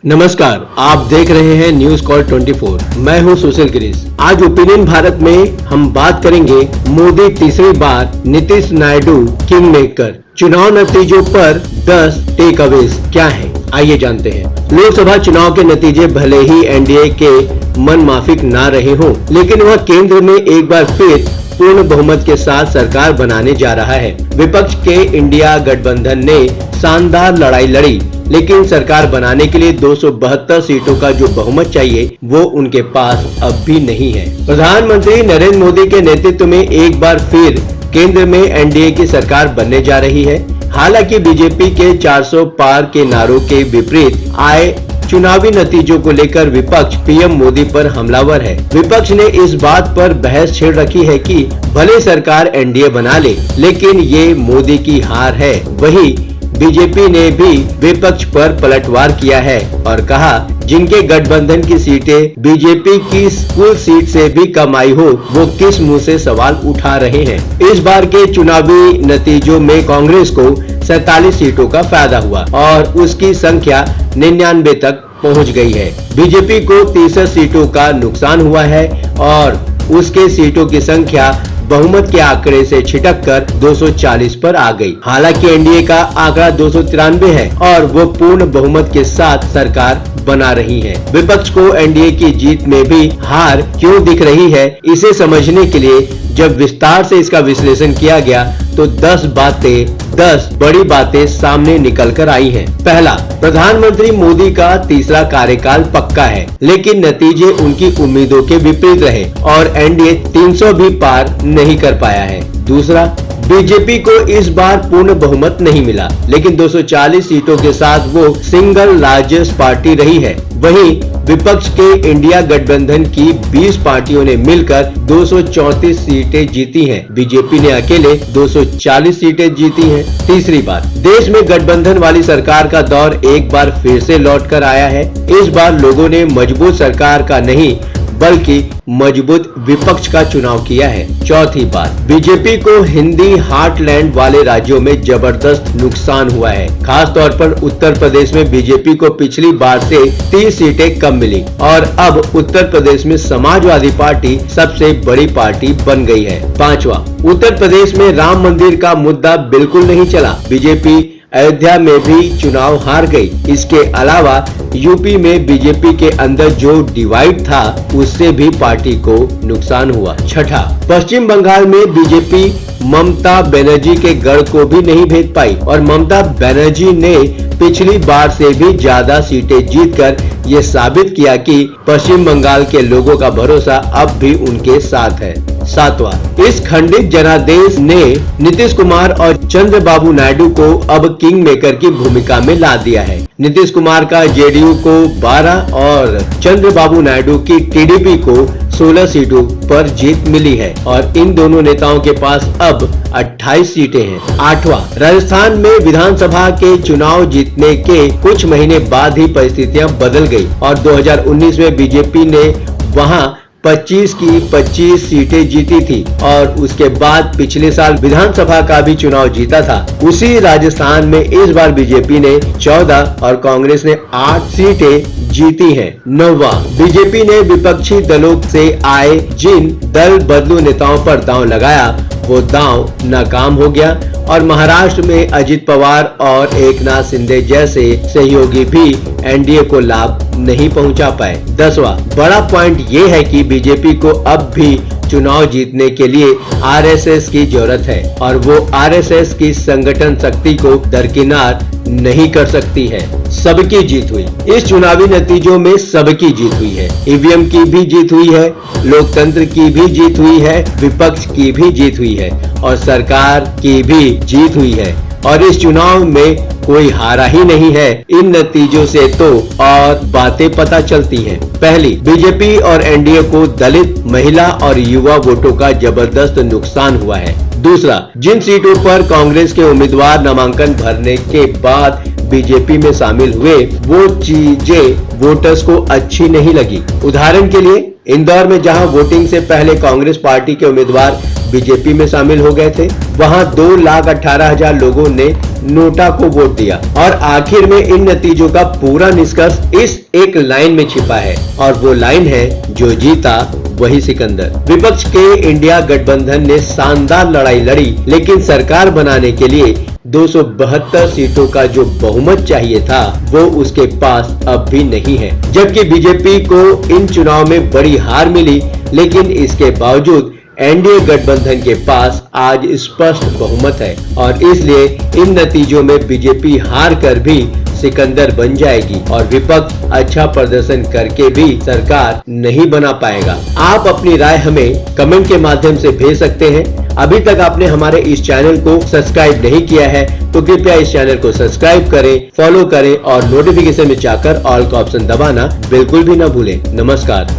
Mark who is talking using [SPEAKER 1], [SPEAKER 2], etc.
[SPEAKER 1] नमस्कार, आप देख रहे हैं न्यूज कॉल 24। मैं हूं सुशील गिरीश। आज ओपिनियन भारत में हम बात करेंगे मोदी तीसरी बार, नीतीश नायडू किंग मेकर, चुनाव नतीजों पर 10 टेक अवेज क्या हैं? आइए जानते हैं। लोकसभा चुनाव के नतीजे भले ही एनडीए के मन माफिक ना रहे हों, लेकिन वह केंद्र में एक बार फिर पूर्ण बहुमत के साथ सरकार बनाने जा रहा है। विपक्ष के इंडिया गठबंधन ने शानदार लड़ाई लड़ी, लेकिन सरकार बनाने के लिए 272 सीटों का जो बहुमत चाहिए वो उनके पास अब भी नहीं है। प्रधानमंत्री नरेंद्र मोदी के नेतृत्व में एक बार फिर केंद्र में एनडीए की सरकार बनने जा रही है। हालांकि बीजेपी के 400 पार के नारों के विपरीत आए चुनावी नतीजों को लेकर विपक्ष पीएम मोदी पर हमलावर है। विपक्ष ने इस बात पर बहस छेड़ रखी है कि भले सरकार एनडीए बना ले, लेकिन ये मोदी की हार है। वहीं बीजेपी ने भी विपक्ष पर पलटवार किया है और कहा जिनके गठबंधन की सीटें बीजेपी की कुल सीट से भी कम आई हो, वो किस मुंह से सवाल उठा रहे हैं। इस बार के चुनावी नतीजों में कांग्रेस को 47 सीटों का फायदा हुआ और उसकी संख्या 99 तक पहुंच गई है। बीजेपी को 63 सीटों का नुकसान हुआ है और उसके सीटों की संख्या बहुमत के आंकड़े से छिटक कर 240 पर आ गई। हालांकि एनडीए का आंकड़ा 293 है और वो पूर्ण बहुमत के साथ सरकार बना रही है। विपक्ष को एनडीए की जीत में भी हार क्यों दिख रही है, इसे समझने के लिए जब विस्तार से इसका विश्लेषण किया गया तो 10 बड़ी बातें सामने निकल कर आई हैं। पहला, प्रधानमंत्री मोदी का तीसरा कार्यकाल पक्का है, लेकिन नतीजे उनकी उम्मीदों के विपरीत रहे और एनडीए 300 भी पार नहीं कर पाया है। दूसरा, बीजेपी को इस बार पूर्ण बहुमत नहीं मिला, लेकिन 240 सीटों के साथ वो सिंगल लार्जेस्ट पार्टी रही है। वहीं विपक्ष के इंडिया गठबंधन की 20 पार्टियों ने मिलकर 234 सीटें जीती हैं। बीजेपी ने अकेले 240 सीटें जीती हैं। तीसरी बात, देश में गठबंधन वाली सरकार का दौर एक बार फिर से लौट कर आया है। इस बार लोगों ने मजबूत सरकार का नहीं बल्कि मजबूत विपक्ष का चुनाव किया है। चौथी बात, बीजेपी को हिंदी हार्टलैंड वाले राज्यों में जबरदस्त नुकसान हुआ है। खास तौर पर उत्तर प्रदेश में बीजेपी को पिछली बार से 30 सीटें कम मिली और अब उत्तर प्रदेश में समाजवादी पार्टी सबसे बड़ी पार्टी बन गई है। पांचवा, उत्तर प्रदेश में राम मंदिर का मुद्दा बिल्कुल नहीं चला। बीजेपी अयोध्या में भी चुनाव हार गई। इसके अलावा यूपी में बीजेपी के अंदर जो डिवाइड था उससे भी पार्टी को नुकसान हुआ। छठा, पश्चिम बंगाल में बीजेपी ममता बनर्जी के गढ़ को भी नहीं भेद पाई और ममता बनर्जी ने पिछली बार से भी ज्यादा सीटें जीतकर ये साबित किया कि पश्चिम बंगाल के लोगों का भरोसा अब भी उनके साथ है। सातवां, इस खंडित जनादेश ने नीतीश कुमार और चंद्रबाबू नायडू को अब किंग मेकर की भूमिका में ला दिया है। नीतीश कुमार का जेडीयू को 12 और चंद्रबाबू नायडू की टीडीपी को 16 सीटों पर जीत मिली है और इन दोनों नेताओं के पास अब 28 सीटें हैं। आठवां, राजस्थान में विधानसभा के चुनाव जीतने के कुछ महीने बाद ही परिस्थितियां बदल गई और 2019 में बीजेपी ने वहां 25 की 25 सीटें जीती थी और उसके बाद पिछले साल विधानसभा का भी चुनाव जीता था। उसी राजस्थान में इस बार बीजेपी ने 14 और कांग्रेस ने 8 सीटें जीती हैं। नौवां, बीजेपी ने विपक्षी दलों से आए जिन दल बदलू नेताओं पर दांव लगाया वो दांव नाकाम हो गया और महाराष्ट्र में अजित पवार और एकनाथ शिंदे जैसे सहयोगी भी एनडीए को लाभ नहीं पहुंचा पाए। 10वां, बड़ा पॉइंट ये है कि बीजेपी को अब भी चुनाव जीतने के लिए आरएसएस की जरूरत है और वो आरएसएस की संगठन शक्ति को दरकिनार नहीं कर सकती है। सबकी जीत हुई। इस चुनावी नतीजों में सबकी जीत हुई है। ईवीएम की भी जीत हुई है, लोकतंत्र की भी जीत हुई है, विपक्ष की भी जीत हुई है और सरकार की भी जीत हुई है और इस चुनाव में कोई हारा ही नहीं है। इन नतीजों से तो और बातें पता चलती हैं। पहली, बीजेपी और एनडीए को दलित, महिला और युवा वोटों का जबरदस्त नुकसान हुआ है। दूसरा, जिन सीटों पर कांग्रेस के उम्मीदवार नामांकन भरने के बाद बीजेपी में शामिल हुए वो चीजें वोटर्स को अच्छी नहीं लगी। उदाहरण के लिए इंदौर में जहां वोटिंग से पहले कांग्रेस पार्टी के उम्मीदवार बीजेपी में शामिल हो गए थे। वहां 2,18,000 लोगों ने नोटा को वोट दिया और आखिर में इन नतीजों का पूरा निष्कर्ष इस एक लाइन में छिपा है और वो लाइन है, जो जीता वही सिकंदर। विपक्ष के इंडिया गठबंधन ने शानदार लड़ाई लड़ी, लेकिन सरकार बनाने के लिए 272 सीटों का जो बहुमत चाहिए था वो उसके पास अब भी नहीं है। जबकि बीजेपी को इन चुनाव में बड़ी हार मिली, लेकिन इसके बावजूद एनडीए गठबंधन के पास आज स्पष्ट बहुमत है और इसलिए इन नतीजों में बीजेपी हार कर भी सिकंदर बन जाएगी और विपक्ष अच्छा प्रदर्शन करके भी सरकार नहीं बना पाएगा। आप अपनी राय हमें कमेंट के माध्यम से भेज सकते हैं। अभी तक आपने हमारे इस चैनल को सब्सक्राइब नहीं किया है तो कृपया इस चैनल को सब्सक्राइब करें, फॉलो करें और नोटिफिकेशन में जाकर ऑल का ऑप्शन दबाना बिल्कुल भी न भूलें। नमस्कार।